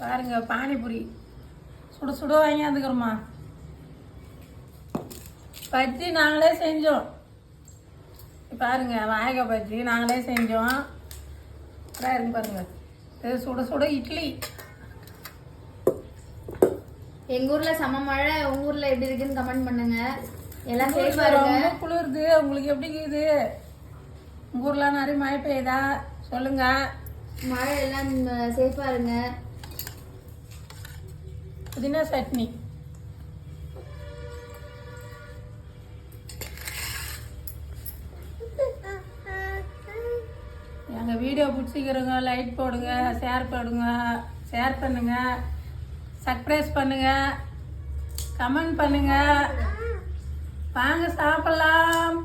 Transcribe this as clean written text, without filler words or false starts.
பாருங்க பானிபூரி சுட சுட வாங்கியாந்துக்கிறோமா. பஜ்ஜி நாங்களே செஞ்சோம். பாருங்க வாழைக்காய் பஜ்ஜி நாங்களே செஞ்சோம். இருக்கு பாருங்க. இது சுட சுட இட்லி. எங்க ஊர்ல செம மழை. உங்க ஊர்ல எப்படி இருக்குன்னு கமெண்ட் பண்ணுங்க. எல்லாம் ரொம்ப குளிருது. உங்களுக்கு எப்படி இருக்குது? உங்க ஊர்ல நிறைய மழை பெய்யுதா சொல்லுங்க. மழை எல்லாம் சேஃபா இருங்க. புதினா சட்னி. எங்கள் வீடியோ பிடிச்சிக்கிறவங்க லைக் போடுங்க, ஷேர் பண்ணுங்க, சப்ஸ்கிரைப் பண்ணுங்க, கமெண்ட் பண்ணுங்க. வாங்க சாப்பிடலாம்.